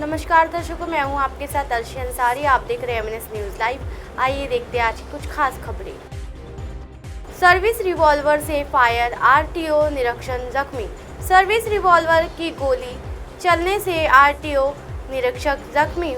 नमस्कार दर्शकों, मैं हूं आपके साथ अर्शी अंसारी। आप देख रहे हैं एमएनएस न्यूज़ लाइव। आइए देखते हैं आज की कुछ खास खबरें। सर्विस रिवॉल्वर से फायर, आरटीओ निरीक्षक जख्मी। सर्विस रिवॉल्वर की गोली चलने से आरटीओ निरीक्षक जख्मी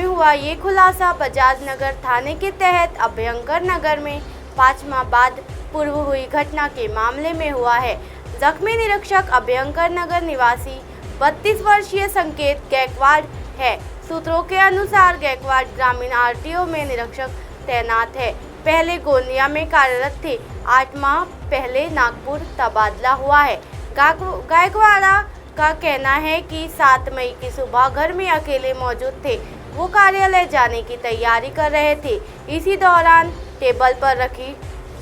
हुआ। ये खुलासा बजाज नगर थाने के तहत अभयंकर नगर में 5 माह बाद पूर्व हुई घटना के मामले में हुआ है। जख्मी निरीक्षक अभयंकर नगर निवासी 32 वर्षीय संकेत गायकवाड़ है। सूत्रों के अनुसार गायकवाड़ ग्रामीण आरटीओ में निरीक्षक तैनात है। पहले गोंदिया में कार्यरत थे। 8 माह पहले नागपुर तबादला हुआ है। गायकवाड़ा का कहना है कि 7 मई की सुबह घर में अकेले मौजूद थे। वो कार्यालय जाने की तैयारी कर रहे थे। इसी दौरान टेबल पर रखी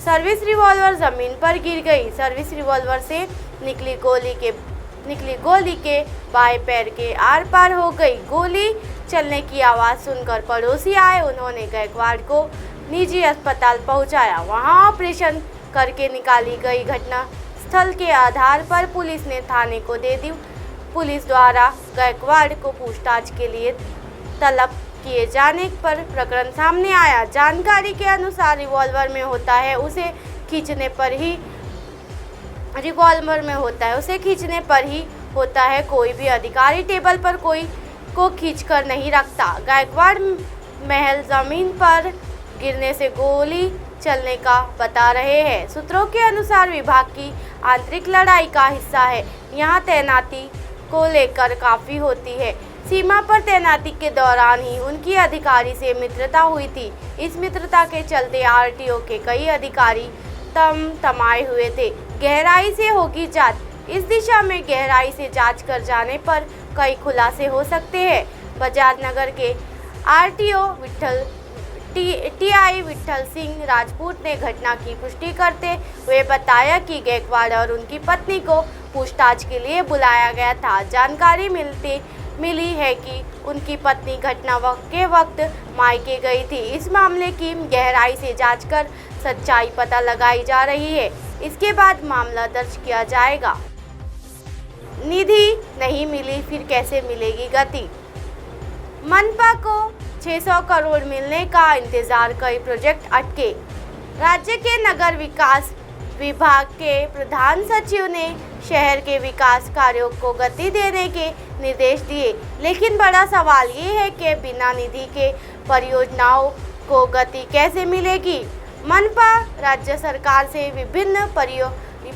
सर्विस रिवॉल्वर जमीन पर गिर गई। सर्विस रिवॉल्वर से निकली गोली के बाएं पैर के आर पार हो गई। गोली चलने की आवाज़ सुनकर पड़ोसी आए। उन्होंने गायकवाड़ को निजी अस्पताल पहुंचाया। वहां ऑपरेशन करके निकाली गई। घटना स्थल के आधार पर पुलिस ने थाने को दे दी। पुलिस द्वारा गायकवाड़ को पूछताछ के लिए तलब किए जाने पर प्रकरण सामने आया। जानकारी के अनुसार रिवॉल्वर में होता है, उसे खींचने पर ही होता है। कोई भी अधिकारी टेबल पर कोई को खींचकर नहीं रखता। गायकवाड़ महल जमीन पर गिरने से गोली चलने का बता रहे हैं। सूत्रों के अनुसार विभाग की आंतरिक लड़ाई का हिस्सा है। यहाँ तैनाती को लेकर काफ़ी होती है। सीमा पर तैनाती के दौरान ही उनकी अधिकारी से मित्रता हुई थी। इस मित्रता के चलते आरटीओ के कई अधिकारी तमाए हुए थे। गहराई से होगी जांच। इस दिशा में गहराई से जांच कर जाने पर कई खुलासे हो सकते हैं। बजाज नगर के आरटीओ टीआई विठल सिंह राजपूत ने घटना की पुष्टि करते हुए बताया कि गायकवाड़ और उनकी पत्नी को पूछताछ के लिए बुलाया गया था। जानकारी मिली है कि उनकी पत्नी घटना के वक्त मायके गई थी। इस मामले की गहराई से जांच कर सच्चाई पता लगाई जा रही है। इसके बाद मामला दर्ज किया जाएगा। निधि नहीं मिली, फिर कैसे मिलेगी गति। मनपा को 600 करोड़ मिलने का इंतजार, कई प्रोजेक्ट अटके। राज्य के नगर विकास विभाग के प्रधान सचिव ने शहर के विकास कार्यों को गति देने के निर्देश दिए, लेकिन बड़ा सवाल ये है कि बिना निधि के परियोजनाओं को गति कैसे मिलेगी। मनपा राज्य सरकार से विभिन्न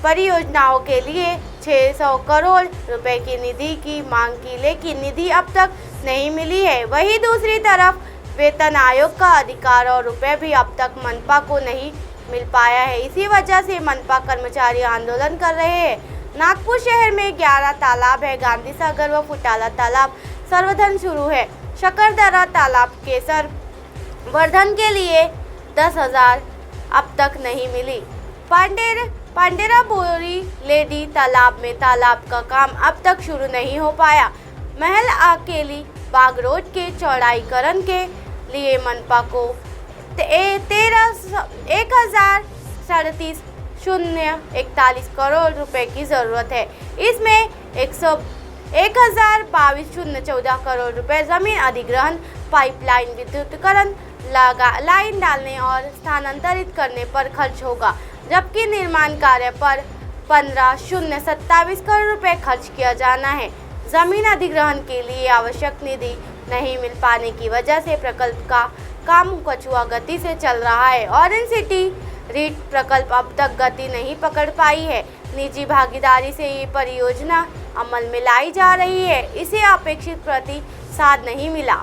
परियोजनाओं के लिए 600 करोड़ रुपए की निधि की मांग की, लेकिन निधि अब तक नहीं मिली है। वहीं दूसरी तरफ वेतन आयोग का अधिकार और रुपए भी अब तक मनपा को नहीं मिल पाया है। इसी वजह से मनपा कर्मचारी आंदोलन कर रहे हैं। नागपुर शहर में 11 तालाब है। गांधी सागर व फुटाला तालाब संवर्धन शुरू है। शकरदरा तालाब के संवर्धन के लिए 10,000 अब तक नहीं मिली। पांडेरा बोरी लेडी तालाब का काम अब तक शुरू नहीं हो पाया। महल अकेली बाग रोड के चौड़ाईकरण के लिए मनपा को 1,37,041 करोड़ रुपए की जरूरत है। इसमें 1,22,014 करोड़ रुपए जमीन अधिग्रहण, पाइपलाइन, विद्युतीकरण, लाइन डालने और स्थानांतरित करने पर खर्च होगा, जबकि निर्माण कार्य पर 15,027 करोड़ रुपए खर्च किया जाना है। जमीन अधिग्रहण के लिए आवश्यक निधि नहीं मिल पाने की वजह से प्रकल्प का काम कछुआ गति से चल रहा है। ऑरेंज सिटी रीट प्रकल्प अब तक गति नहीं पकड़ पाई है। निजी भागीदारी से ये परियोजना अमल में लाई जा रही है। इसे अपेक्षित प्रतिसाद नहीं मिला।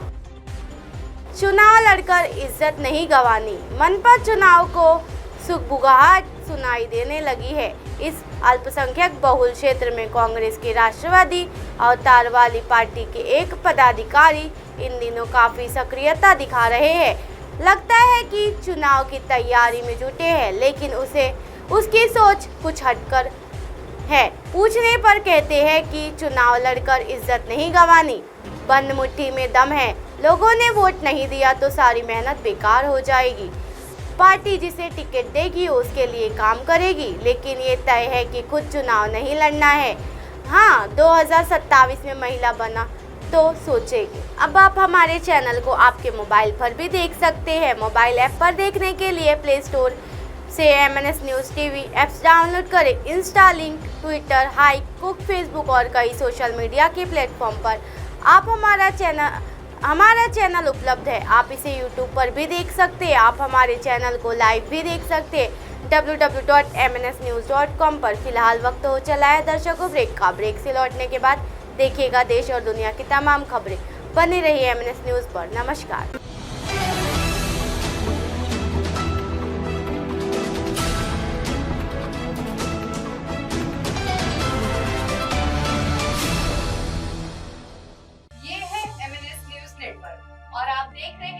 चुनाव लड़कर इज्जत नहीं गंवानी। मनपा चुनाव को सुगबुगाहट सुनाई देने लगी है। इस अल्पसंख्यक बहुल क्षेत्र में कांग्रेस के राष्ट्रवादी अवतार वाली पार्टी के एक पदाधिकारी इन दिनों काफ़ी सक्रियता दिखा रहे हैं। लगता है कि चुनाव की तैयारी में जुटे हैं, लेकिन उसकी सोच कुछ हटकर है। पूछने पर कहते हैं कि चुनाव लड़कर इज्जत नहीं गंवानी, बंद मुट्ठी में दम है। लोगों ने वोट नहीं दिया तो सारी मेहनत बेकार हो जाएगी। पार्टी जिसे टिकट देगी उसके लिए काम करेगी, लेकिन ये तय है कि खुद चुनाव नहीं लड़ना है। हाँ 2027 में महिला बना तो सोचेगी। अब आप हमारे चैनल को आपके मोबाइल पर भी देख सकते हैं। मोबाइल ऐप पर देखने के लिए प्ले स्टोर से MNS news TV apps download करें। Insta, link, Twitter, Hike, Koo, Facebook और कई सोशल मीडिया के प्लेटफॉर्म पर आप हमारा चैनल उपलब्ध है। आप इसे यूट्यूब पर भी देख सकते हैं। आप हमारे चैनल को लाइव भी देख सकते हैं www.mnsnews.com पर। फिलहाल वक्त हो चला है दर्शकों ब्रेक का। ब्रेक से लौटने के बाद देखिएगा देश और दुनिया की तमाम खबरें। बनी रहिए MNS न्यूज़ पर। नमस्कार। ये है MNS न्यूज़ नेटवर्क और आप देख रहे हैं